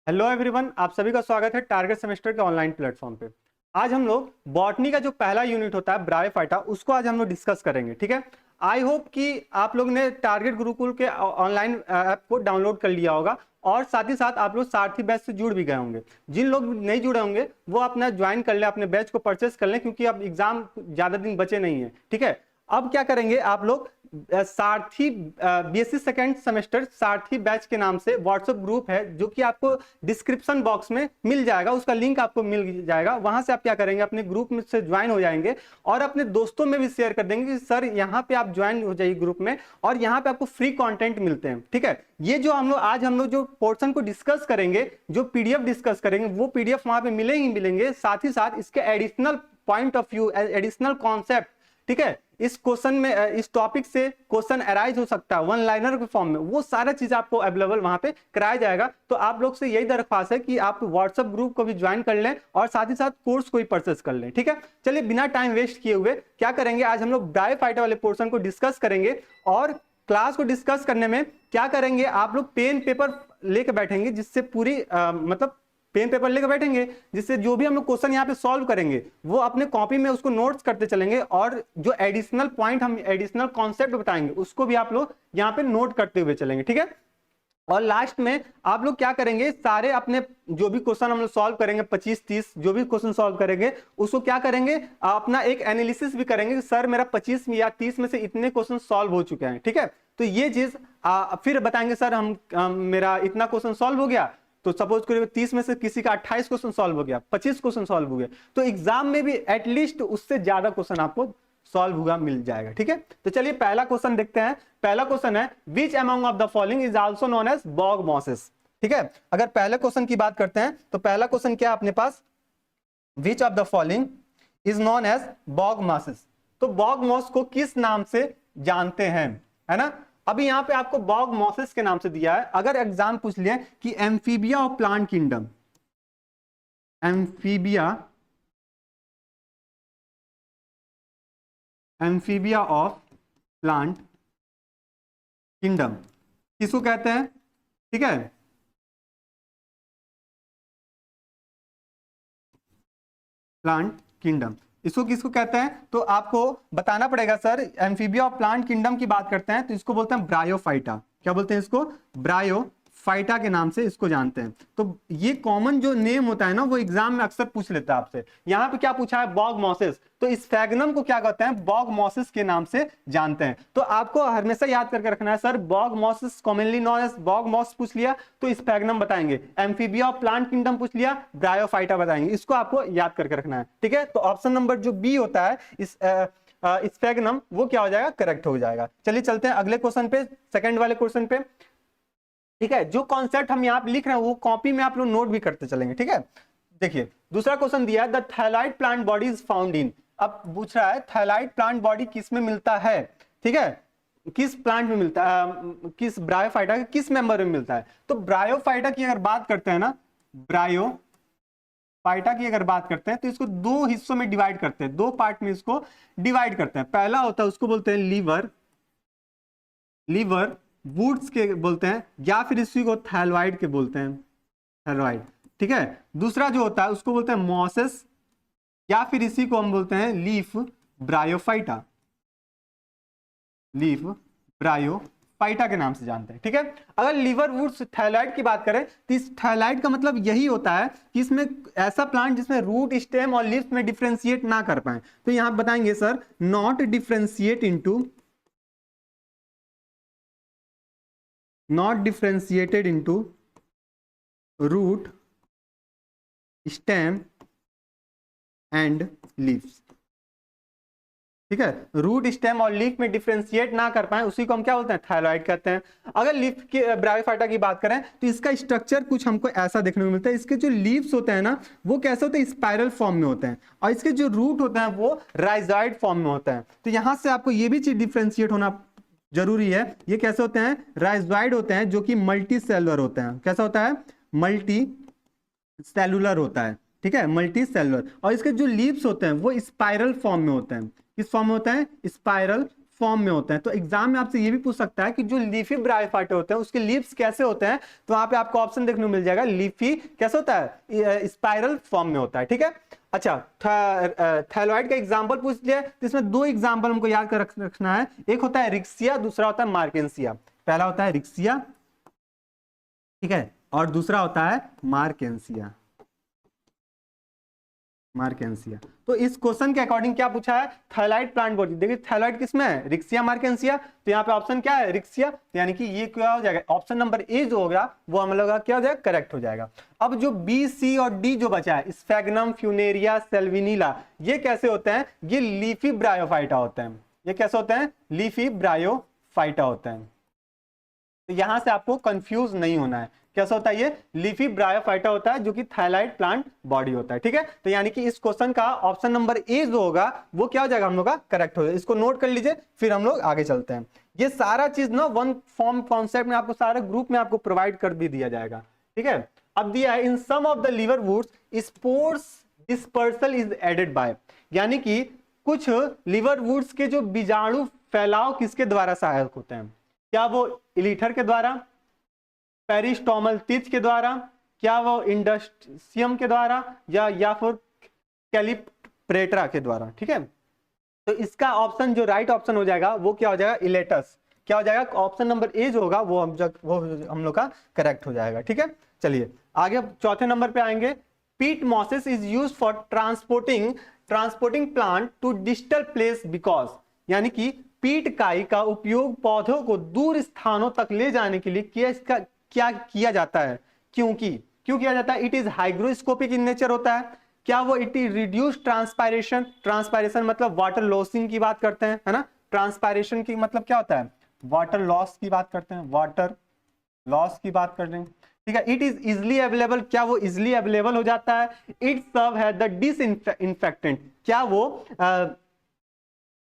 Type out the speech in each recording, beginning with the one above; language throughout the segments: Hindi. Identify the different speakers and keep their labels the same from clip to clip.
Speaker 1: हेलो एवरीवन, आप सभी का स्वागत है टारगेट सेमेस्टर के ऑनलाइन प्लेटफॉर्म पे। आज हम लोग बॉटनी का जो पहला यूनिट होता है ब्रायोफाइटा, उसको आज हम लोग डिस्कस करेंगे। ठीक है, आई होप कि आप लोग ने टारगेट गुरुकुल के ऑनलाइन ऐप को डाउनलोड कर लिया होगा और साथ ही साथ आप लोग सारथी बैच से जुड़ भी गए होंगे। जिन लोग नहीं जुड़े होंगे वो अपना ज्वाइन कर लें, अपने बैच को परचेस कर लें, क्योंकि अब एग्जाम ज्यादा दिन बचे नहीं है। ठीक है, अब क्या करेंगे आप लोग, सारथी बीएससी सेकेंड सेमेस्टर सारथी बैच के नाम से व्हाट्सएप ग्रुप है जो कि आपको डिस्क्रिप्शन बॉक्स में मिल जाएगा, उसका लिंक आपको मिल जाएगा। वहां से आप क्या करेंगे, अपने ग्रुप में से ज्वाइन हो जाएंगे और अपने दोस्तों में भी शेयर कर देंगे कि सर यहाँ पे आप ज्वाइन हो जाइए ग्रुप में और यहाँ पे आपको फ्री कंटेंट मिलते हैं। ठीक है, ये जो आज हम लोग जो पोर्शन को डिस्कस करेंगे, जो पीडीएफ डिस्कस करेंगे, वो पीडीएफ वहां पे मिलेंगे। साथ ही साथ इसके additional point of view, additional concept, ठीक है, इस क्वेश्चन में इस टॉपिक से क्वेश्चन अराइज हो सकता है वन लाइनर के फॉर्म में, वो सारा चीज आपको अवेलेबल वहां पे कराया जाएगा। तो आप लोग से यही दरख्वास्त है कि आप व्हाट्सएप ग्रुप को भी ज्वाइन कर लें और साथ ही साथ कोर्स को भी परचेस कर लें। ठीक है, चलिए बिना टाइम वेस्ट किए हुए क्या करेंगे, आज हम लोग ब्रायोफाइटा वाले पोर्शन को डिस्कस करेंगे। और क्लास को डिस्कस करने में क्या करेंगे, आप लोग पेन पेपर लेके बैठेंगे, जिससे पूरी मतलब पेन पेपर लेकर बैठेंगे, जिससे जो भी हम लोग क्वेश्चन यहाँ पे सॉल्व करेंगे वो अपने कॉपी में उसको नोट्स करते चलेंगे और जो एडिशनल पॉइंट, हम एडिशनल कॉन्सेप्ट बताएंगे, उसको भी आप लोग यहाँ पे नोट करते हुए चलेंगे। ठीक है, और लास्ट में आप लोग क्या करेंगे, सारे अपने जो भी क्वेश्चन हम लोग सॉल्व करेंगे, 25-30 जो भी क्वेश्चन सॉल्व करेंगे, उसको क्या करेंगे, अपना एक एनालिसिस भी करेंगे कि सर मेरा 25 या 30 में से इतने क्वेश्चन सॉल्व हो चुके हैं। ठीक है, तो ये चीज फिर बताएंगे सर मेरा इतना क्वेश्चन सॉल्व हो गया, तो सपोज करिए 30 में से किसी का 28 क्वेश्चन सॉल्व हो गया, 25 क्वेश्चन सॉल्व हो गया, तो एग्जाम में भी एटलीस्ट उससे ज्यादा क्वेश्चन आपको सॉल्व हुआ मिल जाएगा। ठीक है, तो चलिए पहला क्वेश्चन देखते हैं। पहला क्वेश्चन है, which among of the following is also known as bog mosses. ठीक है, अगर पहले क्वेश्चन की बात करते हैं तो पहला क्वेश्चन क्या है अपने पास, which of the following is known as bog mosses. तो बॉग मॉस को किस नाम से जानते हैं, है ना। अभी यहां पे आपको बॉग मॉसेस के नाम से दिया है। अगर एग्जाम पूछ लिया कि amphibia of plant kingdom, amphibia amphibia of plant kingdom किसको कहते हैं, ठीक है, प्लांट किंगडम, इसको किसको कहते हैं, तो आपको बताना पड़ेगा sir. Amphibia of plant kingdom की बात करते हैं तो इसको बोलते हैं ब्रायोफाइटा। क्या बोलते हैं इसको, ब्रायोफाइटा के नाम से इसको जानते हैं। तो ये कॉमन जो नेम होता है ना, वो एग्जाम में अक्सर पूछ लेता है आपसे। यहाँ पे क्या पूछा है, बॉग मॉसेस, तो इस फैगनम को क्या कहते हैं, बॉग मॉसेस के नाम से जानते हैं। तो आपको हमेशा याद करके रखना है sir, bog mosses commonly known as bog moss पूछ लिया तो इस फैगनम बताएंगे, एम्फीबिया ऑफ प्लांट किंगडम पूछ लिया ब्रायोफाइटा बताएंगे, इसको आपको याद करके रखना है। ठीक है, तो ऑप्शन नंबर जो बी होता है इस फैगनम, वो क्या हो जाएगा, करेक्ट हो जाएगा। चलिए चलते हैं अगले क्वेश्चन पे, सेकंड वाले क्वेश्चन पे। ठीक है, जो कॉन्सेप्ट हम यहाँ पे लिख रहे हैं वो कॉपी में आप लोग नोट भी करते चलेंगे। ठीक है, देखिए दूसरा क्वेश्चन दिया है, the thalloid plant body is found in. अब पूछ रहा है थैलाइड प्लांट बॉडी किस में मिलता है, ठीक है, किस प्लांट में मिलता है, किस ब्रायोफाइटा के किस मेंबर में मिलता है। तो ब्रायोफाइटा की अगर बात करते हैं ना, ब्रायोफाइटा की अगर बात करते हैं तो इसको दो हिस्सों में डिवाइड करते हैं, दो पार्ट में इसको डिवाइड करते हैं। पहला होता है उसको बोलते हैं लीवर वुड्स के बोलते हैं, या फिर इसी को थैलवाइड के बोलते हैं, थैलवाइड। ठीक है, दूसरा जो होता है उसको बोलते हैं मॉसेस, या फिर इसी को हम बोलते हैं लीफ ब्रायोफाइटा, लीफ ब्रायोफाइटा के नाम से जानते हैं। ठीक है, अगर लीवर वुड्स थैलाइड की बात करें तो इस थैलाइड का मतलब यही होता है कि इसमें ऐसा प्लांट जिसमें रूट, स्टेम और लीव्स में डिफरेंशिएट ना कर पाए। तो यहां बताएंगे sir, not differentiate into, not differentiated into root, stem and leaves। ठीक है, रूट, स्टेम और लीफ में डिफरेंशिएट ना कर पाए उसी को हम क्या बोलते हैं, थायराइड कहते हैं। अगर लीफ की ब्रायोफाइटा की बात करें तो इसका स्ट्रक्चर कुछ हमको ऐसा देखने को मिलता है। इसके जो लीव्स होते हैं ना, वो कैसे होते हैं, स्पाइरल फॉर्म में होते हैं, और इसके जो रूट होते हैं वो राइजॉइड फॉर्म में होते हैं। तो यहां से आपको ये भी चीज डिफरेंशिएट होना जरूरी है। ये कैसे होते हैं, राइजॉइड होते हैं, जो कि मल्टी सेलुलर होते हैं। कैसा होता है, मल्टी सेलुलर होता है। ठीक है, मल्टी सेलुलर। और इसके जो लीव्स होते हैं वो स्पाइरल फॉर्म में होते हैं। किस फॉर्म में होते हैं, स्पाइरल फॉर्म में होते हैं। तो एग्जाम में आपसे ये भी पूछ सकता है कि जो लीफी ब्रायोफाइटा होते हैं उसके लीव्स कैसे होते हैं, तो वहां पे आपको ऑप्शन देखने को मिल जाएगा, लीफी कैसे होता है, स्पाइरल फॉर्म में होता है, ठीक है। अच्छा, थैलोइड का एग्जांपल पूछ लिया, तो इसमें दो एग्जांपल हमको याद कर रखना है, एक होता है रिक्सिया, दूसरा होता है मार्केंसिया। पहला होता है रिक्सिया, ठीक है, और दूसरा होता है मार्केंसिया। मार्केंसिया। तो इस क्वेश्चन के अकॉर्डिंग क्या पूछा है, थैलाइड प्लांट बॉडी। देखिए थैलाइड किसमें है, रिक्सिया मार्केंसिया, तो यहाँ पे ऑप्शन क्या है, रिक्सिया, तो यानी कि ये क्या हो जाएगा, ऑप्शन नंबर ए जो होगा वो हम लोग का क्या हो जाएगा, करेक्ट हो जाएगा। अब जो बी, सी और डी जो बचा है, स्फेगनम, फ्यूनेरिया, सेल्विनीला, ये कैसे होते हैं, ये लीफी ब्रायोफाइटा होते हैं। ये कैसे होते हैं, लीफी ब्रायोफाइटा होते हैं। तो यहां से आपको कंफ्यूज नहीं होना है, कैसा होता है, ये लीफी ब्रायोफाइटा होता है जो कि थायलाइड प्लांट बॉडी होता है, ठीक है। तो यानी कि इस क्वेश्चन का ऑप्शन नंबर ए जो होगा वो क्या हो जाएगा, हम लोग का करेक्ट हो जाएगा। इसको नोट कर लीजिए, फिर हम लोग आगे चलते हैं। ये सारा चीज ना वन फॉर्म कॉन्सेप्ट में आपको सारे ग्रुप में आपको प्रोवाइड कर भी दिया जाएगा, ठीक है। अब दिया है, in some of the liverworts spores dispersal is aided by, यानी कि कुछ लीवर वुड्स के जो बीजाणु फैलाव किसके द्वारा सहायक होते हैं, क्या वो इलीथर के द्वारा, पेरिस्टोमल तीज के द्वारा, क्या वो इंडस्ट्रियम के द्वारा, या फिर कैलिप्रेट्रा के द्वारा, ठीक है। तो इसका ऑप्शन जो राइट ऑप्शन हो जाएगा वो क्या हो जाएगा, इलेटस, क्या हो जाएगा, ऑप्शन नंबर ए जो होगा वो हम लोग का करेक्ट हो जाएगा, ठीक है। चलिए आगे चौथे नंबर पे आएंगे। Peat mosses is use for transporting plant to distal place because, यानी कि पीट काई का उपयोग पौधों को दूर स्थानों तक ले जाने के लिए क्या किया जाता है, क्यों किया जाता है, it is hygroscopic in nature होता है, क्या वो इट इज रिड्यूस ट्रांसपायरेशन मतलब वाटर लॉसिंग की बात करते हैं, है ना, ट्रांसपायरेशन की मतलब क्या होता है, वाटर लॉस की बात करते हैं, वाटर लॉस की बात कर रहे हैं, ठीक है। इट इज इजिली अवेलेबल, क्या वो इजिली अवेलेबल हो जाता है, इट सर्व है द डिसइंफेक्टेंट, क्या वो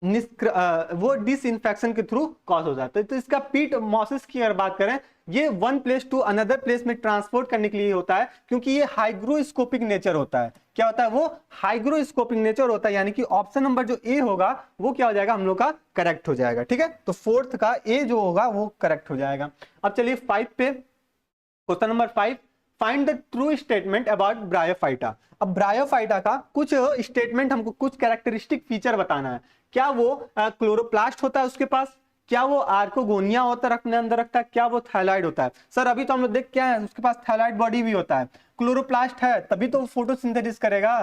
Speaker 1: वो डिसइंफेक्शन के थ्रू कॉज हो जाता है। तो इसका पीट मॉसिस की अगर बात करें, ये one place to another place में ट्रांसपोर्ट करने के लिए होता है, क्योंकि ये हाइग्रोस्कोपिक नेचर होता है, क्या होता है वो हाइग्रोस्कोपिक नेचर होता है, यानी कि ऑप्शन नंबर जो ए होगा वो क्या हो जाएगा, हम लोग का करेक्ट हो जाएगा, ठीक है। तो फोर्थ का ए जो होगा वो करेक्ट हो जाएगा। अब चलिए 5 पे, question number 5, find the true statement about bryophyta. अब ब्रायोफाइटा का कुछ स्टेटमेंट, हमको कुछ कैरेक्टरिस्टिक फीचर बताना है, क्या वो क्लोरोप्लास्ट होता है उसके पास, क्या वो आर्कोगोनिया होता है अपने अंदर रखता है, क्या वो थायलाइड होता है। सर अभी तो हम लोग देख क्या है, उसके पास थायलाइड बॉडी भी होता है, क्लोरोप्लास्ट है तभी तो फोटोसिंथेसिस करेगा,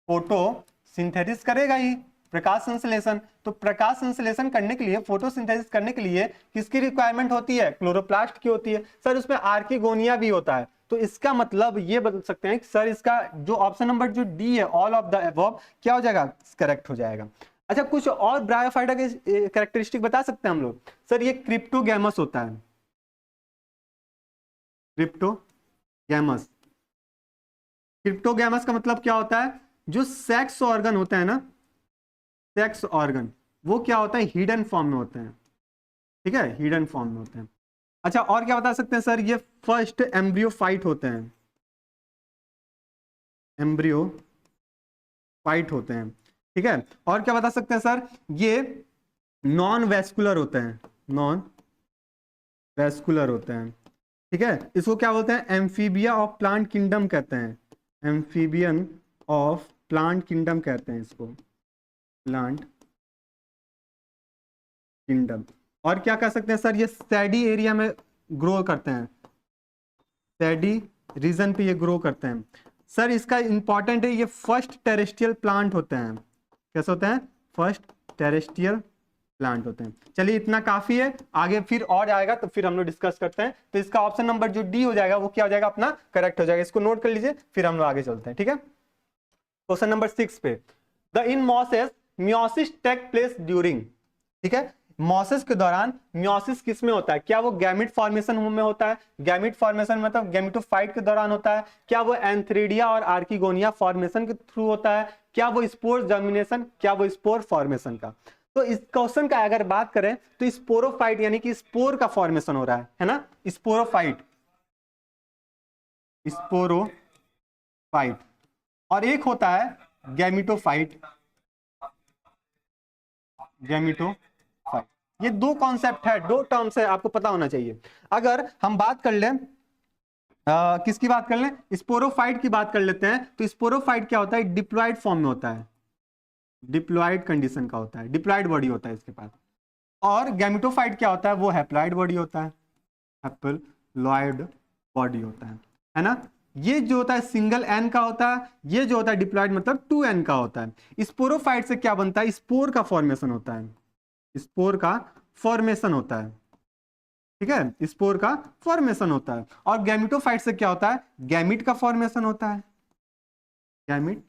Speaker 1: फोटोसिंथेसिस करेगा ही, प्रकाश संश्लेषण। तो प्रकाश संश्लेषण करने के लिए, फोटोसिंथेसिस करने के लिए किसकी रिक्वायरमेंट होती है, क्लोरोप्लास्ट की होती है। सर उसमें आर्किगोनिया भी होता है, तो इसका मतलब ये बदल सकते हैं कि सर इसका जो ऑप्शन नंबर जो डी है, ऑल ऑफ द अबव, क्या हो जाएगा, करेक्ट हो जाएगा। अच्छा, कुछ और ब्रायोफाइटा के कैरेक्टरिस्टिक बता सकते हैं हम लोग। सर ये क्रिप्टोगैमस होता है, क्रिप्टोगैमस। क्रिप्टोगैमस का मतलब क्या होता है, जो सेक्स ऑर्गन होता है ना, सेक्स ऑर्गन, वो क्या होता है, हिडन फॉर्म में होते हैं, ठीक है, हिडन फॉर्म में होते हैं। अच्छा और क्या बता सकते हैं सर, ये फर्स्ट एम्ब्रियोफाइट होते हैं, एम्ब्रियोफाइट होते हैं, ठीक है। और क्या बता सकते हैं सर, ये नॉन वेस्कुलर होते हैं, नॉन वेस्कुलर होते हैं, ठीक है। इसको क्या बोलते हैं, एम्फीबिया ऑफ प्लांट किंगडम कहते हैं, एम्फीबियन ऑफ प्लांट किंगडम कहते हैं इसको, प्लांट किंगडम। और क्या कह सकते हैं सर, ये सैडी एरिया में ग्रो करते हैं, सैडी रीजन पे ये ग्रो करते हैं। सर इसका इंपॉर्टेंट है, ये फर्स्ट टेरेस्ट्रियल प्लांट होते हैं, कैसे होते हैं, फर्स्ट टेरेस्ट्रियल प्लांट होते हैं। चलिए इतना काफी है, आगे फिर और आएगा तो फिर हम लोग डिस्कस करते हैं। तो इसका ऑप्शन नंबर जो डी हो जाएगा वो क्या हो जाएगा, अपना करेक्ट हो जाएगा। इसको नोट कर लीजिए, फिर हम लोग आगे चलते हैं, ठीक है। क्वेश्चन नंबर 6 पे, the in mosses meiosis take place during, ठीक है, मॉसेस के दौरान मियोसिस किस में होता है, क्या वो गैमिट फॉर्मेशन में होता है, गैमिट फॉर्मेशन मतलब गैमिटोफाइट के दौरान होता है, क्या वो एंथ्रेडिया और आर्किगोनिया फॉर्मेशन के थ्रू होता है, क्या वो स्पोर जर्मिनेशन, क्या वो स्पोर फॉर्मेशन का। तो इस क्वेश्चन का अगर बात करें तो स्पोरोफाइट यानी कि स्पोर का फॉर्मेशन हो रहा है ना, स्पोरोफाइट, स्पोरोफाइट। और एक होता है गैमिटोफाइट, गैमिटोफाइट, ये दो कॉन्सेप्ट है, दो टर्म्स है, आपको पता होना चाहिए। अगर हम बात कर लें किसकी बात कर लें, स्पोरोफाइट की बात कर लेते हैं, तो स्पोरोफाइट क्या होता है, डिप्लॉयड फॉर्म में होता है, डिप्लॉयड कंडीशन का होता है, डिप्लॉयड बॉडी होता है इसके पास। और गैमेटोफाइट क्या होता है, वो हैप्लॉयड बॉडी होता है, हैप्लॉयड बॉडी होता है ना। ये जो होता है सिंगल एन का होता है, ये जो होता है डिप्लॉयड मतलब 2n का होता है। स्पोरोफाइट से क्या बनता है, स्पोर का फॉर्मेशन होता है, स्पोर का फॉर्मेशन होता है, ठीक है, स्पोर का फॉर्मेशन होता है। और गैमेटोफाइट से क्या होता है, गैमिट का फॉर्मेशन होता है, गैमिट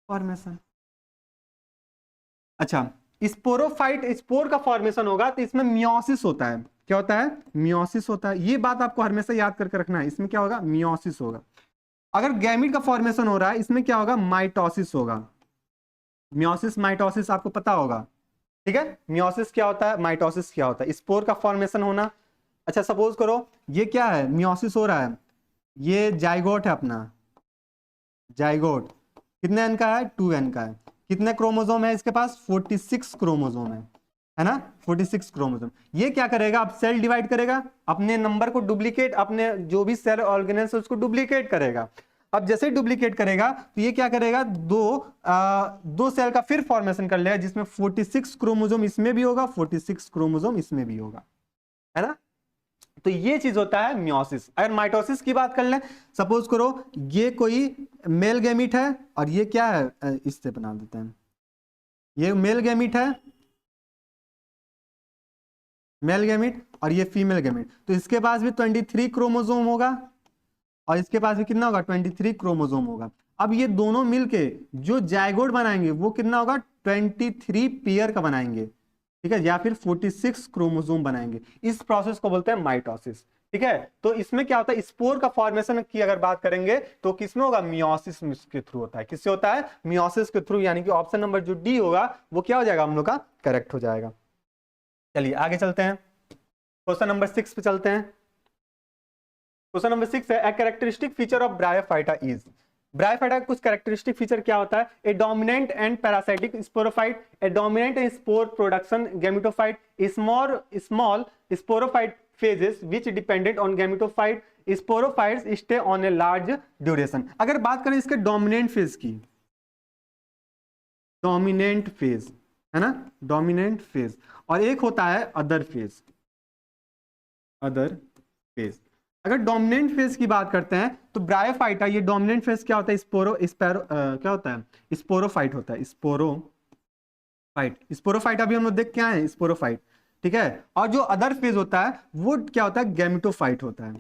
Speaker 1: फॉर्मेशन। अच्छा, स्पोरोफाइट स्पोर का फॉर्मेशन होगा तो इसमें मियोसिस होता है, क्या होता है, मियोसिस होता है। ये बात आपको हमेशा याद करके रखना है, इसमें क्या होगा, मियोसिस होगा। अगर गैमिट का फॉर्मेशन हो रहा है, इसमें क्या होगा, माइटोसिस होगा। मियोसिस माइटोसिस आपको पता होगा, ठीक है। मियोसिस क्या होता है, माइटोसिस क्या होता है, स्पोर का फॉर्मेशन होना। अच्छा सपोज करो ये क्या है, मियोसिस हो रहा है, ये जाइगोट है अपना, जाइगोट कितने एन का है, 2n का है। कितने क्रोमोसोम है इसके पास, 46 क्रोमोसोम है ना, 46 क्रोमोसोम। ये क्या करेगा, अब सेल डिवाइड करेगा, अपने नंबर को डुप्लीकेट, अपने जो भी सेल ऑर्गेनेल्स है उसको डुप्लीकेट करेगा। अब जैसे ही डुप्लीकेट करेगा तो ये क्या करेगा, दो सेल का फिर फॉर्मेशन कर लेगा, जिसमें 46 क्रोमोसोम इसमें भी होगा, 46 क्रोमोसोम इसमें भी होगा, है ना। तो ये चीज होता है मियोसिस। अगर माइटोसिस की बात कर लें, सपोज करो ये कोई मेल गैमीट है, और ये क्या है, इससे बना देते हैं, ये मेल गैमीट है, मेल गैमीट, और ये फीमेल गैमीट, तो इसके पास भी 23 क्रोमोसोम होगा, और इसके पास भी कितना होगा, 23 क्रोमोसोम होगा। अब ये दोनों मिलके जो जाइगोट बनाएंगे वो कितना होगा, 23 पेयर का बनाएंगे, ठीक है, या फिर 46 क्रोमोसोम बनाएंगे। इस प्रोसेस को बोलते हैं माइटोसिस, ठीक है। तो इसमें क्या होता है, स्पोर का फॉर्मेशन की अगर बात करेंगे तो किसमें होगा, मियोसिस के थ्रू होता है। किससे होता है, मियोसिस के थ्रू, यानी कि ऑप्शन नंबर जो डी होगा वो क्या हो जाएगा हम लोग का, करेक्ट हो जाएगा। चलिए आगे चलते हैं, क्वेश्चन नंबर 6 पे चलते हैं। क्वेश्चन नंबर 6 है, a characteristic feature of bryophyta is. Bryophyta का कुछ कैरेक्टरिस्टिक फीचर क्या होता है, a dominant and parasitic sporophyte, a dominant in spore production gametophyte, small small sporophyte phases which dependent on gametophyte, sporophytes stay on a large duration। अगर बात करें इसके डोमिनेंट फेज की, डोमिनेंट फेज है ना, डोमिनेंट फेज, और एक होता है अदर फेज, अदर फेज। अगर डोमिनेंट फेज की बात करते हैं तो ब्रायोफाइटा, ये डोमिनेंट फेज क्या होता है, क्या होता है, स्पोरोफाइट होता है, स्पोरोफाइट अभी हम लोग देख के आए हैं, स्पोरोफाइट, ठीक है। और जो अदर फेज होता है वो क्या होता है, गैमेटोफाइट होता है,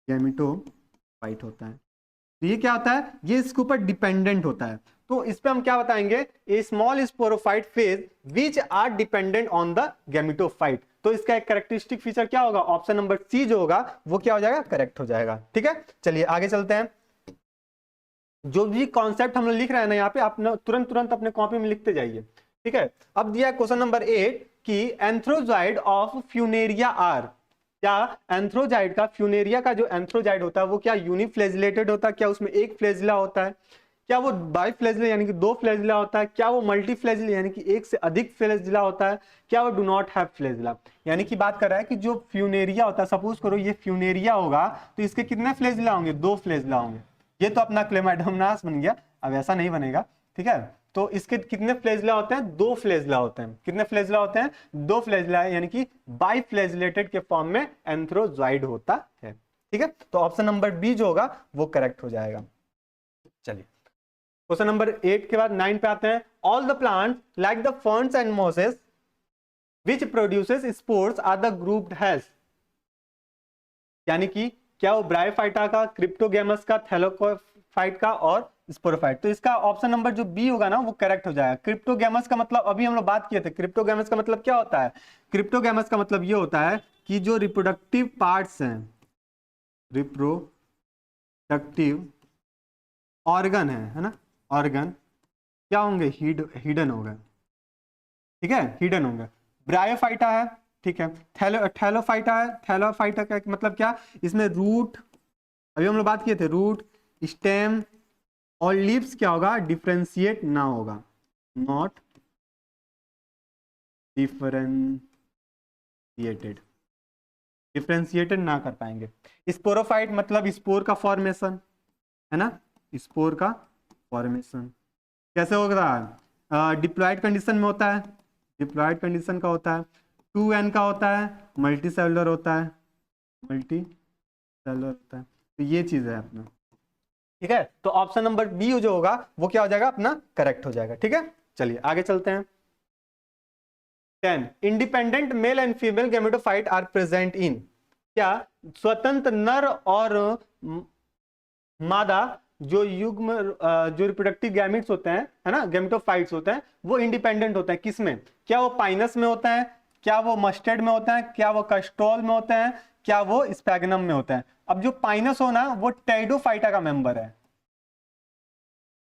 Speaker 1: गैमेटोफाइट होता है। तो ये क्या होता है, ये इसके ऊपर डिपेंडेंट होता है। तो इस पे हम क्या बताएंगे, a small sporophyte phase which are dependent on the gametophyte. तो इसका एक कैरेक्टरिस्टिक फीचर क्या होगा, ऑप्शन नंबर सी जो होगा वो क्या हो जाएगा, करेक्ट हो जाएगा, ठीक है। चलिए आगे चलते हैं। जो भी कॉन्सेप्ट हम लोग लिख रहे हैं ना यहाँ पे, आप तुरंत तुरंत अपने कॉपी में लिखते जाइए, ठीक है। अब दिया क्वेश्चन नंबर 8 कि एंथ्रोजाइड ऑफ फ्यूनेरिया आर, क्या एंथ्रोजाइड का, फ्यूनेरिया का जो एंथ्रोजाइड होता है वो क्या यूनिफ्लेजिलेटेड होता है, क्या उसमें एक फ्लेजिला होता है, क्या वो बाइफ्लेजिला यानी कि दो फ्लेजिला होता है, क्या वो मल्टीफ्लेजिला यानी कि एक से अधिक फ्लेजिला होता है, क्या वो डू नॉट हैव फ्लेजिला। यानी कि बात कर रहा है कि जो फ्यूनेरिया होता है, सपोज करो ये फ्यूनेरिया होगा तो इसके कितने फ्लेजिला होंगे, दो फ्लेजिला होंगे। ये तो अपना क्लेमाइडोमोनास बन गया, अब ऐसा नहीं बनेगा, ठीक है। तो इसके कितने फ्लेजिला होते हैं, दो फ्लेजिला होते हैं। कितने फ्लेजिला होते हैं, दो फ्लेजिला, यानी कि बाइफ्लेजिलेटेड के फॉर्म में एंथ्रोजॉइड होता है, ठीक है। तो ऑप्शन नंबर बी जो होगा वो करेक्ट हो जाएगा। चलिए क्वेश्चन नंबर 8 के बाद 9 पे आते हैं। All the plant like the ferns and mosses which produces spores are the grouped has. यानी कि क्या वो ब्रायोफाइटा का, क्रिप्टोगैमस का, थैलोकोफाइट का और स्पोरोफाइट। तो इसका ऑप्शन नंबर जो बी होगा ना वो करेक्ट हो जाएगा। क्रिप्टोगैमस का मतलब अभी हम लोग बात किए थे, क्रिप्टोगैमस का मतलब क्या होता है, क्रिप्टोगैमस का मतलब ये होता है कि जो रिप्रोडक्टिव पार्ट्स हैं, रिप्रोडक्टिव ऑर्गन है ना, ऑर्गन क्या होंगे, हिडन होगा, ठीक है, हिडन होंगे। ब्रायोफाइटा है, ठीक है, थैलोफाइटा है, थैलोफाइटा का मतलब क्या, इसमें रूट, अभी हम लोग बात किए थे, रूट, स्टेम और लीव्स क्या होगा, डिफरेंशिएट ना होगा, नॉट डिफरेंशिएट डिफ्रेंशिएटेड ना कर पाएंगे। स्पोरोफाइट मतलब स्पोर का फॉर्मेशन, है ना, स्पोर का फॉर्मेशन कैसे होगा? डिप्लॉयड कंडीशन में होता है, डिप्लॉयड कंडीशन का होता है, 2n का होता है, मल्टी सेलुलर होता है, मल्टी सेलुलर होता है। तो ये चीज है अपना, ठीक है। तो ऑप्शन नंबर बी जो होगा वो क्या हो जाएगा अपना, करेक्ट हो जाएगा, ठीक है। चलिए आगे चलते हैं। 10 independent male and female gametophyte are present in, क्या स्वतंत्र नर और मादा जो युग्म जो रिप्रोडक्टिव गैमेट्स होते हैं, है ना, गैमेटोफाइट्स होते हैं, वो इंडिपेंडेंट होते हैं किसमें? क्या वो पाइनस में होता है, क्या वो मस्टर्ड में होता है, क्या वो कस्टोल में होते हैं, क्या वो स्पैगनम में होता है? अब जो पाइनस होना वो टेरिडोफाइटा का मेंबर है,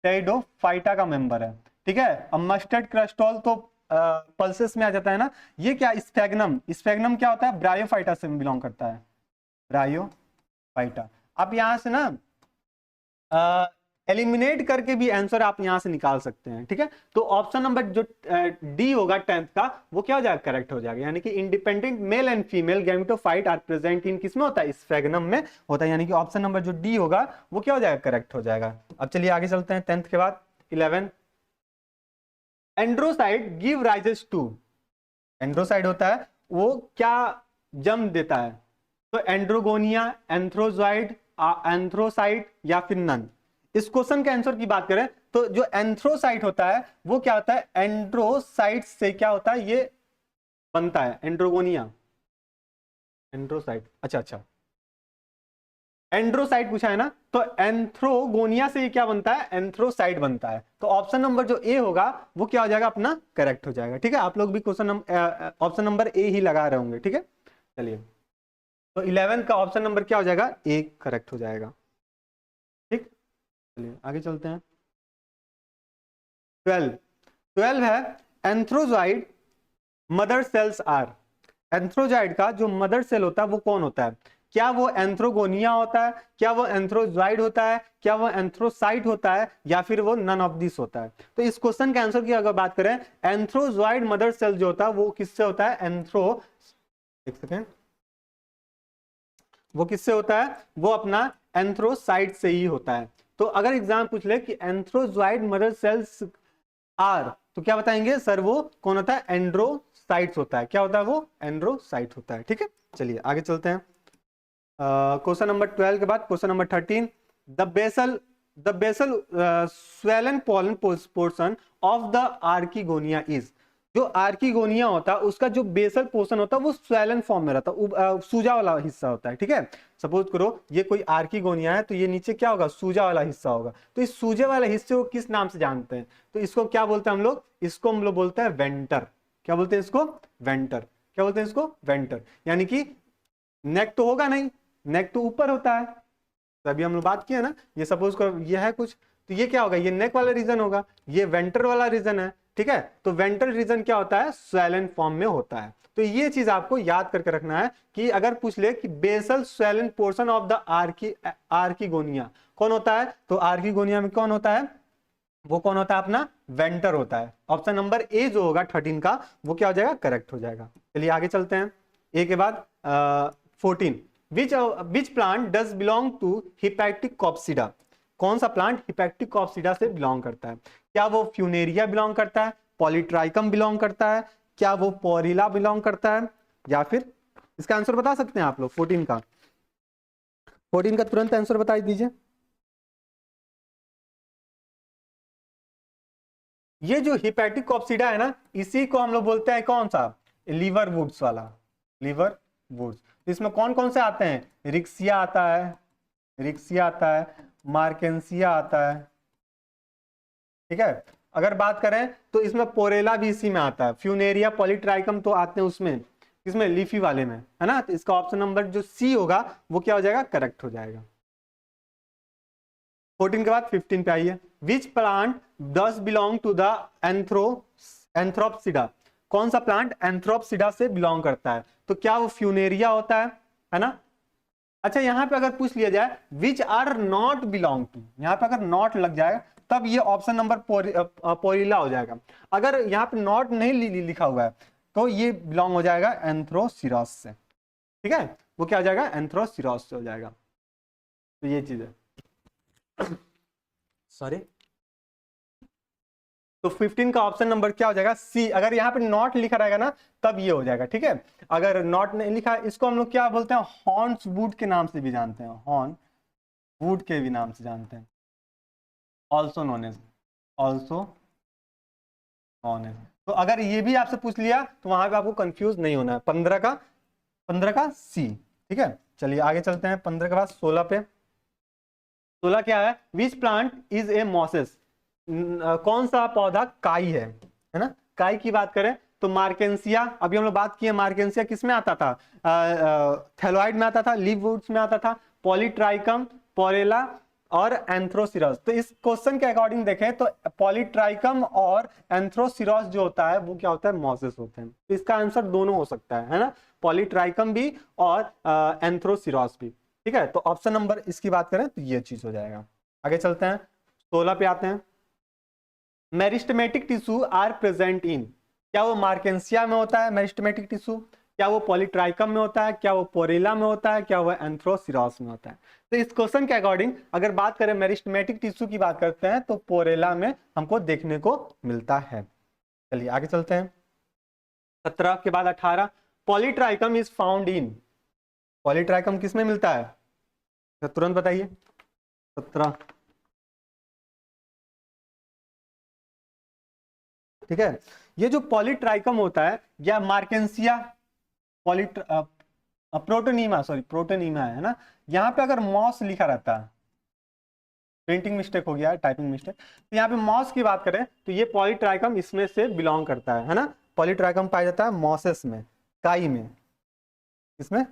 Speaker 1: टेरिडोफाइटा का मेंबर है, ठीक है। अब मस्टर्ड क्रिस्टल तो पल्सेस में आ जाता है ना। ये क्या स्फेग्नम, स्फेग्नम क्या होता है? ब्रायोफाइटा से बिलोंग करता है, ब्रायोफाइटा। अब यहां से ना एलिमिनेट करके भी आंसर आप यहां से निकाल सकते हैं, ठीक है। तो ऑप्शन नंबर जो डी होगा 10th का, वो क्या हो जाएगा, करेक्ट हो जाएगा। यानी कि independent male and female gametophyte are present in, किसमें होता है? स्फेग्नम में होता है। यानी कि ऑप्शन नंबर जो डी होगा वो क्या हो जाएगा, करेक्ट हो जाएगा। अब चलिए आगे चलते हैं 10th के बाद 11। एंड्रोसाइड गिव राइजेस टू, एंड्रोसाइड होता है वो क्या जन्म देता है? तो एंड्रोगोनिया, एंथ्रोजॉइड, एंथ्रोसाइट या फिर नन। इस क्वेश्चन के आंसर की बात करें तो जो एंथ्रोसाइट होता है वो क्या होता है? एंड्रोसाइट से क्या होता है, ये बनता है एंड्रोगोनिया, एंड्रोसाइट। अच्छा अच्छा, एंड्रोसाइट पूछा है ना, तो एंथ्रोगोनिया से ये क्या बनता है? एंथ्रोसाइट बनता है। तो ऑप्शन नंबर जो ए होगा वो क्या हो जाएगा अपना, करेक्ट हो जाएगा, ठीक है। आप लोग भी क्वेश्चन ऑप्शन नंबर ए ही लगा रहे होंगे, ठीक है। चलिए, तो 11 का ऑप्शन नंबर क्या हो जाएगा, ए करेक्ट हो जाएगा, ठीक। चलिए आगे चलते हैं। 12, 12 है antherozoid mother cells are. Antherozoid का जो मदर सेल होता है वो कौन होता है? क्या वो एंथ्रोगोनिया होता है, क्या वो एंथ्रोजॉइड होता है, क्या वो एंथ्रोसाइट होता है, या फिर वो नन ऑफ दिस होता है? तो इस क्वेश्चन के आंसर की अगर बात करें, एंथ्रोजॉइड मदर सेल जो होता है वो किससे होता है? एक सेकेंड, वो किससे होता है? वो अपना एंथ्रोसाइट से ही होता है। तो अगर एग्जाम पूछ ले कि एंथ्रोजॉइड मदर सेल्स आर, तो क्या बताएंगे सर? वो कौन होता है? एंड्रोसाइट्स होता है। क्या होता है वो? एंड्रोसाइट होता है, ठीक है। चलिए आगे चलते हैं। क्वेश्चन नंबर 12 के बाद question number 13। The basal swollen pollen portion of the archegonia is, जो आर्किगोनिया होता है उसका जो बेसल पोर्शन होता है वो स्वेलन फॉर्म में रहता है, सूजा वाला हिस्सा होता है, ठीक है। सपोज करो ये कोई आर्किगोनिया है तो ये नीचे क्या होगा? सूजा वाला हिस्सा होगा। तो इस सूजे वाले हिस्से को किस नाम से जानते हैं? तो इसको क्या बोलते हैं हम लोग? इसको हम लोग बोलते हैं वेंटर। क्या बोलते हैं इसको? वेंटर। क्या बोलते हैं इसको? वेंटर। यानी कि नेक तो होगा नहीं, नेक तो ऊपर होता है, तो अभी हम लोग बात किया ना, ये सपोज करो ये है कुछ, तो ये क्या होगा? ये नेक वाला रीजन होगा, ये वेंटर वाला रीजन है, ठीक है। तो वेंटर रीजन क्या होता है? स्वेलन फॉर्म में होता है। तो ये चीज आपको याद करके रखना है कि अगर पूछ ले कि basal swollen portion of the archegonia कौन होता है, तो आर्किगोनिया में कौन होता है? वो कौन होता है? अपना वेंटर होता है। ऑप्शन नंबर ए जो होगा 13 का वो क्या हो जाएगा? करेक्ट हो जाएगा। चलिए आगे चलते हैं। ए के बाद 14, which plant does belong to hepaticopsida? कौन सा प्लांट हिपैटिक कॉप्सिडा से बिलोंग करता है? क्या वो फ्यूनेरिया बिलोंग करता है, पॉलीट्राइकम बिलोंग करता है, क्या वो पोरिला बिलोंग करता है, या फिर इसका आंसर बता सकते हैं आप लोग? 14 का, 14 का तुरंत आंसर बता दीजिए। ये जो हिपैटिक कॉप्सिडा है ना, इसी को हम लोग बोलते हैं कौन सा? लीवर वुड्स वाला, लीवर वुड्स। तो इसमें कौन कौन से आते हैं? रिक्सिया आता है, रिक्सिया आता है, मार्केंसिया आता है, ठीक है। अगर बात करें तो इसमें पोरेला भी इसी में आता है, फ्यूनेरिया पॉलीट्राइकम तो आते हैं उसमें, इसमें लीफी वाले में, है ना। तो इसका ऑप्शन नंबर जो सी होगा वो क्या हो जाएगा? करेक्ट हो जाएगा। 14 के बाद 15 पे आइए। Which plant does belong to the anthocerotopsida? कौन सा प्लांट एंथ्रोप्सिडा से बिलोंग करता है? तो क्या वो फ्यूनेरिया होता है ना। अच्छा, यहां पे अगर पूछ लिया जाए which are not belong to, यहां पे अगर नॉट लग जाए तब ये ऑप्शन नंबर पोरिला हो जाएगा। अगर यहाँ पे नॉट नहीं लिखा हुआ है तो ये बिलोंग हो जाएगा एंथ्रोसिरॉस से, ठीक है, वो क्या हो जाएगा, एंथ्रोसिरॉस से हो जाएगा। तो ये चीज है, सॉरी। तो 15 का ऑप्शन नंबर क्या हो जाएगा, सी। अगर यहाँ पे नॉट लिखा रहेगा ना तब ये हो जाएगा, ठीक है। अगर नॉट नहीं लिखा, इसको हम लोग क्या बोलते हैं, हॉर्न्स वुड के नाम से भी जानते हैं, हॉर्न वुड के भी नाम से जानते हैं, also known as, also known as. तो अगर ये भी आपसे पूछ लिया तो वहां पे आपको कंफ्यूज नहीं होना है। 15 का सी, ठीक है। चलिए आगे चलते हैं, 15 के बाद 16 पे। 16 क्या है, which plant is a mosses, कौन सा पौधा काई है ना। काई की बात करें तो मार्केंसिया, अभी हम लोग बात किए, मार्केंसिया किस में आता था, थैलोइड में आता था, लीफ वुड्स में आता था, पॉलीट्राइकम, पोरेला और एंथ्रोसिरस। तो इस क्वेश्चन के अकॉर्डिंग देखें तो पॉलीट्राइकम और एंथ्रोसिरस जो होता है वो क्या होता है, मॉसेस होते हैं। तो इसका आंसर दोनों हो सकता है ना, पॉलीट्राइकम भी और एंथ्रोसिरस भी, ठीक है। तो ऑप्शन नंबर इसकी बात करें तो ये चीज हो जाएगा। आगे चलते हैं, 16 पे आते हैं। Meristematic tissue are present in, क्या वो मार्केंसिया में होता है मेरिस्टेमेटिक टिश्यू, क्या वो पॉलीट्राइकम में होता है, क्या वो पोरेला में होता है, क्या वो एंथ्रोसिरॉस में होता है। तो इस क्वेश्चन के अकॉर्डिंग अगर बात करें मेरिस्टेमेटिक टिश्यू की बात करते हैं तो पोरेला में हमको देखने को मिलता है। चलिए आगे चलते हैं, 17 के बाद 18, Polytrichum is found in, Polytrichum किस में मिलता है, तो तुरंत बताइए। 17, ठीक है। ये जो पॉलीट्राइकम होता है या मार्केंसिया, पॉलीट प्रोटोनीमा, सॉरी प्रोटोनीमा है ना, यहाँ पे अगर मॉस लिखा रहता है, प्रिंटिंग मिस्टेक हो गया है, टाइपिंग मिस्टेक, तो यहाँ पे मॉस की बात करें तो ये पॉलीट्राइकम इसमें से बिलोंग करता है ना। पॉलीट्राइकम पाया जाता है मॉसेस में, काई में, इसमें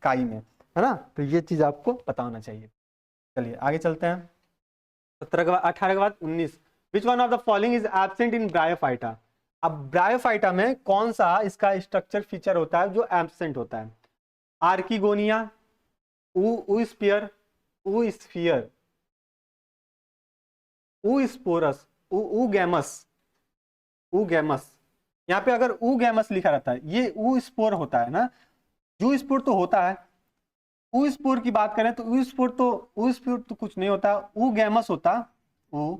Speaker 1: काई में, है ना। तो ये चीज आपको पता होना चाहिए। चलिए आगे चलते हैं, 17 के बाद 18 के बाद 19, which one of the following is absent in bryophyta. अब ब्रायोफाइटा में कौन सा इसका स्ट्रक्चर फीचर होता है जो एब्सेंट होता है, आर्किगोनिया, ऊ स्पियर, ऊ स्फीयर, ऊ स्पोरस, ऊ गैमस, ऊ गैमस। यहाँ पे अगर ऊ गैमस लिखा रहता है, ये ऊ स्पोर होता है ना, जू स्पोर तो होता है। ऊ स्पोर की बात करें तो ऊ स्पोर तो कुछ नहीं होता, ऊ गैमस होता, ऊ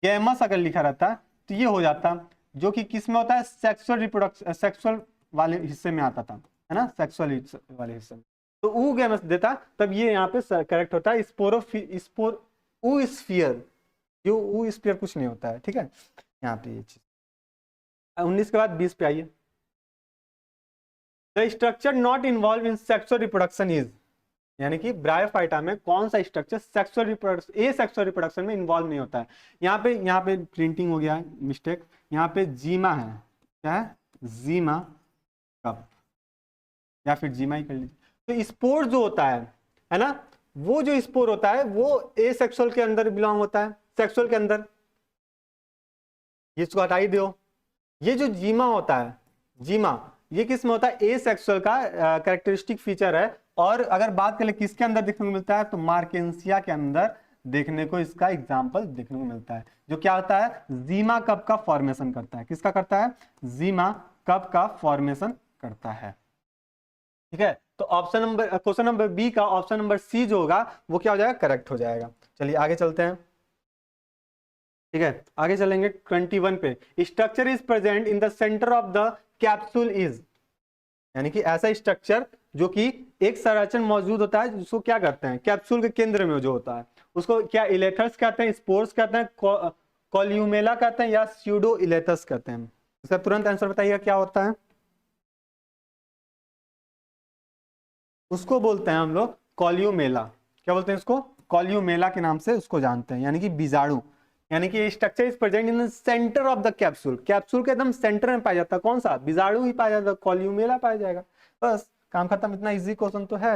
Speaker 1: गैमस अगर लिखा रहता तो ये हो जाता, जो कि किस में होता है, सेक्सुअल रिप्रोडक्शन, सेक्सुअल वाले हिस्से में आता था, है ना, सेक्सुअल वाले हिस्से में। तो ऊ गैमस देता, तब ये यहाँ पे करेक्ट होता है, स्पोर ऊ स्फीयर, जो ऊ स्फीयर कुछ नहीं होता है, ठीक है। यहाँ पे ये चीज 19 के बाद 20 पे आइए, the structure not involve in sexual reproduction is, यानी कि ब्रायोफाइटा में कौन सा स्ट्रक्चर सेक्सुअल रिप्रोडक्शन, ए सेक्सुअल रिप्रोडक्शन में इन्वॉल्व नहीं होता है। यहाँ पे प्रिंटिंग हो गया है मिस्टेक, यहाँ पे जीमा है, क्या है, जीमा कप, या फिर जीमा ही कर लीजिए। तो स्पोर जो होता है ना, वो जो स्पोर होता है वो ए सेक्सुअल के अंदर बिलोंग होता है, सेक्सुअल के अंदर, इसको हटाई दो। ये जो जीमा होता है, जीमा ये किस में होता है, ए सेक्सुअल का कैरेक्टरिस्टिक फीचर है। और अगर बात करें किसके अंदर देखने को मिलता है, तो मार्केंसिया के अंदर देखने को इसका एग्जाम्पल देखने को मिलता है, जो क्या होता है, जीमा कप का फॉर्मेशन करता है। किसका करता है, जीमा कप का फॉर्मेशन करता है, ठीक है। तो option number, question number B का ऑप्शन नंबर सी जो होगा वो क्या हो जाएगा, करेक्ट हो जाएगा। चलिए आगे चलते हैं, ठीक है। आगे चलेंगे 21 पे, structure is present in the centre of the capsule is, यानी कि ऐसा स्ट्रक्चर जो कि एक संरचना मौजूद होता है जिसको क्या करते हैं, कैप्सूल के केंद्र में जो होता है उसको क्या इलेथर्स कहते हैं, स्पोर्स कहते हैं, कॉल्यूमेला कहते हैं, या स्यूडो इलेथस कहते हैं। इसका तुरंत आंसर बताइएगा क्या होता है। उसको बोलते हैं हम लोग कॉल्यूमेला, क्या बोलते हैं इसको, कॉल्यूमेला के नाम से उसको जानते हैं, यानी कि बीजाणु। यानी कि structure is present in the centre of the capsule, capsule के एकदम सेंटर में पाया जाता है, कौन सा, बीजाणु ही पाया जाता है, कॉल्यूमेला पाया जाएगा, बस काम खत्म। इतना इजी क्वेश्चन तो है।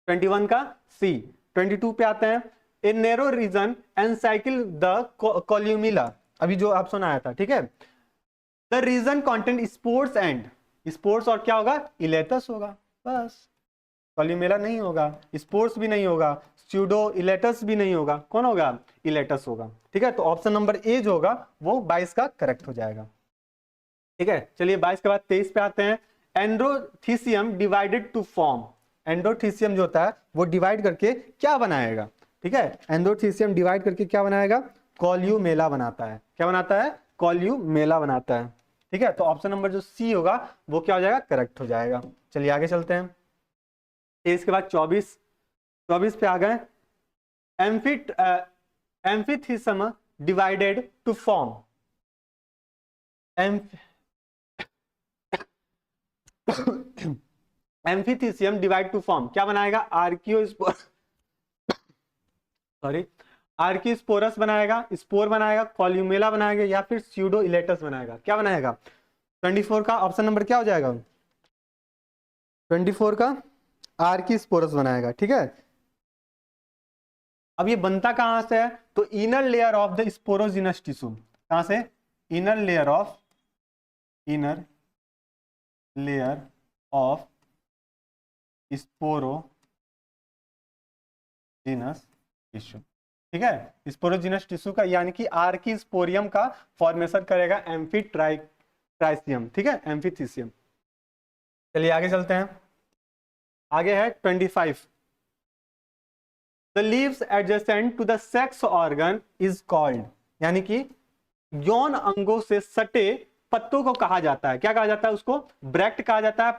Speaker 1: 21 का सी। 22 पे आते हैं, a narrow region encircle the columella, अभी जो ऑप्शन आया था, ठीक है। The region content spores and, spores और क्या होगा, इलेटस होगा, बस। कॉल्यूमेला नहीं होगा, स्पोर्स भी नहीं होगा, स्यूडो इलेटस भी नहीं होगा, कौन होगा, इलेटस होगा, ठीक है। तो ऑप्शन नंबर ए जो होगा वो 22 का करेक्ट हो जाएगा। ठीक है, चलिए 22 के बाद 23 पे आते हैं। एंड्रोथीसियम डिवाइडेड टू फॉर्म, एंड्रोथीसियम जो होता है वो डिवाइड करके क्या बनाएगा? ठीक है, एंड्रोथीसियम डिवाइड करके क्या बनाएगा? कॉल्यूमेला बनाता है। क्या बनाता है? कॉल्यूमेला बनाता है। ठीक है, तो ऑप्शन नंबर जो सी होगा वो क्या हो जाएगा? करेक्ट हो जाएगा। चलिए आगे चलते हैं। 23 के बाद 24, 24 पे आ गए। Amphithecium divided to form, amphithecium divide to form क्या बनाएगा? आर्कियोस्पोर, सॉरी, आर्किस्पोरस बनाएगा, स्पोर बनाएगा, कॉल्यूमेला बनाएगा, या फिर स्यूडो इलेटस बनाएगा? क्या बनाएगा? 24 का ऑप्शन नंबर क्या हो जाएगा? 24 का आर्किस्पोरस बनाएगा। ठीक है, अब ये बनता कहां से है? तो inner layer of the sporogenous tissue. कहां से? Inner layer of sporogenous tissue. ठीक है, स्पोरोजिनस टिश्यू का यानी कि आर्किस्पोरियम का फॉर्मेशन करेगा एम्फीट्राइसियम। ठीक है, एम्फीथीसियम। चलिए आगे चलते हैं। आगे है 25। The leaves adjacent to the sex organ is called, यानी कि यौन अंगों से सटे पत्तों को कहा जाता है, क्या कहा जाता है उसको? ब्रैक्ट कहा जाता है,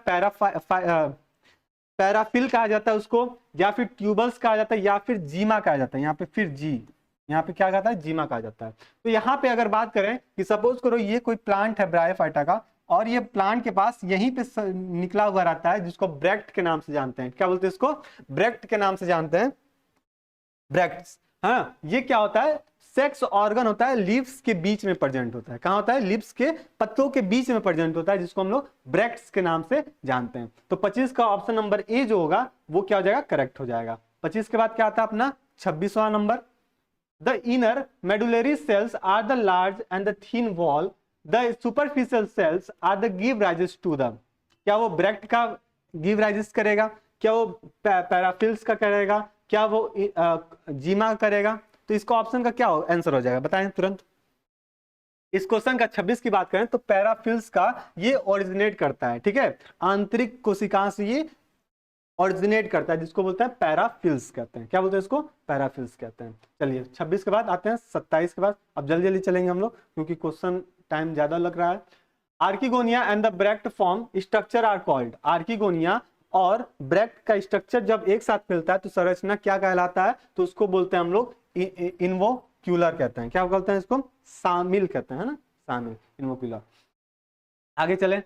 Speaker 1: पैराफिल कहा जाता है उसको, या फिर ट्यूबल्स कहा जाता है, या फिर जीमा कहा जाता है। यहाँ पे फिर जी, यहाँ पे क्या कहता है? जीमा कहा जाता है। तो यहाँ पे अगर बात करें कि सपोज करो ये कोई प्लांट है ब्रायोफाइटा का, और ये प्लांट के पास यहीं पे निकला हुआ रहता है, जिसको ब्रैक्ट के नाम से जानते हैं। क्या बोलते हैं इसको? ब्रैक्ट के नाम से जानते हैं, ब्रैक्ट्स। हाँ, ये क्या होता है? सेक्स ऑर्गन होता है, लीव्स के बीच में प्रेजेंट होता है। कहां होता है? लीव्स के पत्तों के बीच में प्रेजेंट होता है, जिसको हम लोग ब्रैक्ट्स के नाम से जानते हैं। तो 25 का ऑप्शन नंबर ए जो होगा वो क्या हो जाएगा? करेक्ट हो जाएगा। 25 के बाद क्या आता है अपना 26वां number? The inner medullary cells are the large and the thin wall, the superficial cells are the give rises to the. क्या वो ब्रैक्ट का गिव राइजेस करेगा? क्या वो पैराफिल्स का करेगा? क्या वो जीमा करेगा? तो इसका ऑप्शन का क्या आंसर हो जाएगा? बताएं तुरंत। इस क्वेश्चन का 26 की बात करें तो पैराफिल्स का ये ओरिजिनेट करता है। ठीक है, आंतरिक कोशिका से ये ओरिजिनेट करता है, जिसको बोलते हैं पैराफिल्स कहते हैं। क्या बोलते हैं इसको? पैराफिल्स कहते हैं। चलिए 26 के बाद आते हैं 27 के बाद। अब जल्दी जल्दी चलेंगे हम लोग, क्योंकि क्वेश्चन टाइम ज्यादा लग रहा है। Archegonia and the bract form structure are called. Archegonia और ब्रैक्ट का स्ट्रक्चर जब एक साथ मिलता है तो संरचना क्या कहलाता है? तो उसको बोलते हैं हम लोग इन्वोक्यूलर कहते हैं। क्या बोलते हैं इसको? शामिल कहते हैं, है ना, शामिल, इन्वोक्यूलर। आगे चले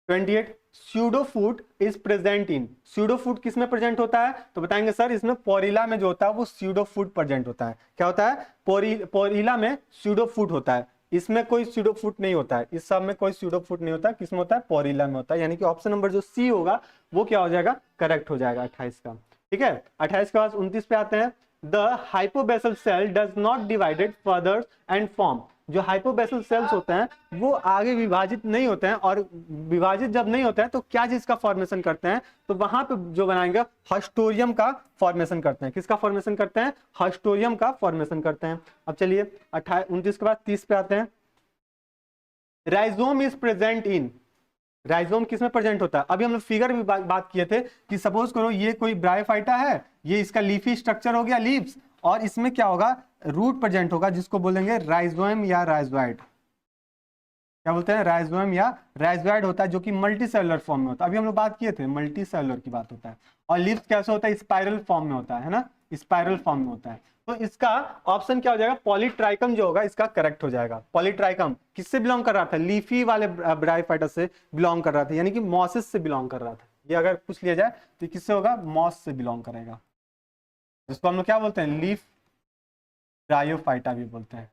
Speaker 1: 28। स्यूडोफूट इज प्रेजेंट इन। स्यूडोफूट किस में प्रेजेंट होता है? तो बताएंगे सर इसमें पोरिला में जो होता है वो स्यूडोफूट प्रेजेंट होता है। क्या होता है? पोरिला में स्यूडोफूट होता है, इसमें कोई स्यूडोफूट नहीं होता है। इस सब में कोई स्यूडोफूट नहीं होता है। किसमें होता है? पोरिला में होता है। यानी कि ऑप्शन नंबर जो सी होगा वो क्या हो जाएगा? करेक्ट हो जाएगा 28 का। ठीक है, 28 के बाद 29 पे आते हैं। The hypobasal cell does not divided further and form. जो हाइपोबेसल सेल्स होते हैं वो आगे विभाजित नहीं होते हैं, और विभाजित जब नहीं होते हैं तो क्या चीज का फॉर्मेशन करते हैं? तो वहां पे जो बनाएंगे हस्टोरियम का फॉर्मेशन करते हैं। किसका फॉर्मेशन करते हैं? हस्टोरियम का फॉर्मेशन करते हैं। अब चलिए 29 के बाद 30 पे आते हैं। Rhizome is present in. Rhizome किसमें प्रेजेंट होता है? अभी हम लोग फिगर में बात किए थे कि सपोज करो ये कोई ब्रायोफाइटा है, ये इसका लीफी स्ट्रक्चर हो गया, लीव्स, और इसमें क्या होगा? रूट प्रेजेंट होगा, जिसको बोलेंगे राइजोम या राइजोइड। क्या बोलते हैं? राइजोम या राइजोइड होता है, जो कि मल्टी सेलुलर फॉर्म में होता है। अभी हम लोग बात किए थे मल्टी सेलुलर की बात होता है। और लीव्स कैसे होता है? स्पाइरल फॉर्म में होता है ना, स्पाइरल फॉर्म में होता है। तो इसका ऑप्शन क्या हो जाएगा? पॉलीट्राइकम जो होगा इसका करेक्ट हो जाएगा। पॉलीट्राइकम किससे बिलोंग कर रहा था? लीफी वाले ब्रायोफाइटा से बिलोंग कर रहा था, यानी कि मॉसिस से बिलोंग कर रहा था। ये अगर पूछ लिया जाए तो किससे होगा? मॉस से बिलोंग करेगा, जिसको हम लोग क्या बोलते हैं? लीफ ब्रायोफाइटा भी बोलते हैं,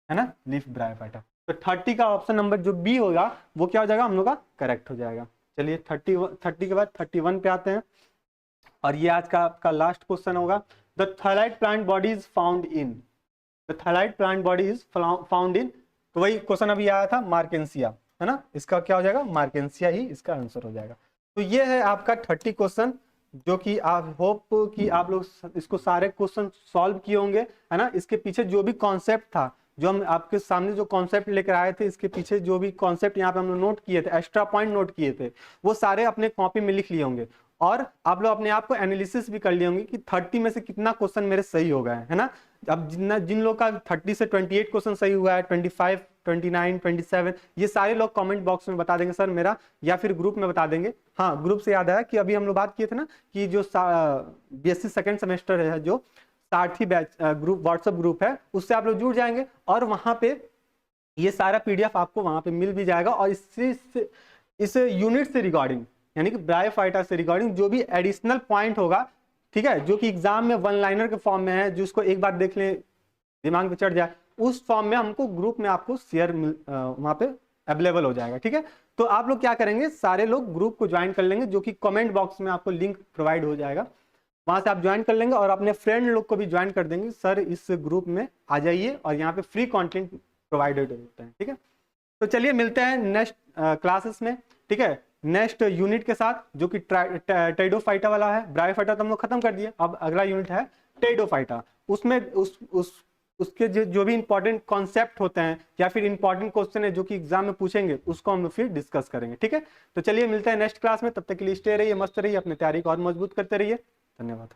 Speaker 1: है ना, लीफ ब्रायोफाइटा। तो 30 का ऑप्शन नंबर जो बी होगा वो क्या हो जाएगा? हम लोग का करेक्ट हो जाएगा। चलिए 30 के बाद 31 पे आते हैं, और ये आज का आपका लास्ट क्वेश्चन होगा। The thyroid plant body is found in. The thyroid plant body is found इन, तो वही क्वेश्चन अभी आया था, मार्केंसिया, है ना, इसका क्या हो जाएगा? मार्केंसिया ही इसका आंसर हो जाएगा। तो ये है आपका 30 क्वेश्चन, जो कि आप होप कि आप लोग इसको सारे क्वेश्चन सॉल्व किए होंगे, है ना। इसके पीछे जो भी कॉन्सेप्ट था जो हम आपके सामने जो कॉन्सेप्ट लेकर आए थे, इसके पीछे जो भी कॉन्सेप्ट यहाँ पे हम लोग नोट किए थे, एक्स्ट्रा पॉइंट नोट किए थे, वो सारे अपने कॉपी में लिख लिए होंगे। और आप लोग अपने आप को एनालिसिस भी कर लिए होंगे कि 30 में से कितना क्वेश्चन मेरे सही हो गए है ना। अब जिन लोग का 30 से 28 क्वेश्चन सही हुआ है, 25, 29, 27, ये सारे लोग कमेंट बॉक्स में बता देंगे सर मेरा, या फिर ग्रुप में बता देंगे। हाँ, ग्रुप से याद आया कि अभी हम लोग बात किए थे ना कि जो बीएससी सेकेंड सेमेस्टर है, जो सारथी बैच ग्रुप व्हाट्सएप ग्रुप है, उससे आप लोग जुड़ जाएंगे और वहां पे ये सारा पीडीएफ आपको वहां पे मिल भी जाएगा। और इस यूनिट से रिगार्डिंग, यानी कि ब्रायोफाइटा से रिगार्डिंग जो भी एडिशनल पॉइंट होगा, ठीक है, जो कि एग्जाम में वन लाइनर के फॉर्म में है, जिसको एक बार देख ले दिमाग में चढ़ जाए, उस फॉर्म में हमको ग्रुप में आपको शेयर वहां पे अवेलेबल हो जाएगा। ठीक है, तो आप लोग क्या करेंगे, सारे लोग ग्रुप को ज्वाइन कर लेंगे, जो कि कमेंट बॉक्स में आपको लिंक प्रोवाइड हो जाएगा, वहां से आप ज्वाइन कर लेंगे और अपने फ्रेंड लोग को भी ज्वाइन कर देंगे, सर इस ग्रुप में आ जाइए और यहाँ पे फ्री कंटेंट प्रोवाइडेड होता है। ठीक है, तो चलिए मिलते हैं नेक्स्ट क्लासेस में। ठीक है, नेक्स्ट यूनिट के साथ, जो कि टेरिडोफाइटा वाला है। ब्रायोफाइटा तो हम लोग खत्म कर दिए, अब अगला यूनिट है टेरिडोफाइटा। उसमें उसके जो भी इंपॉर्टेंट कॉन्सेप्ट होते हैं या फिर इंपॉर्टेंट क्वेश्चन है जो कि एग्जाम में पूछेंगे, उसको हम लोग फिर डिस्कस करेंगे। ठीक है, तो चलिए मिलते हैं नेक्स्ट क्लास में, तब तक के लिए स्टे रहिए, मस्त रहिए, अपनी तैयारी को और मजबूत करते रहिए। धन्यवाद।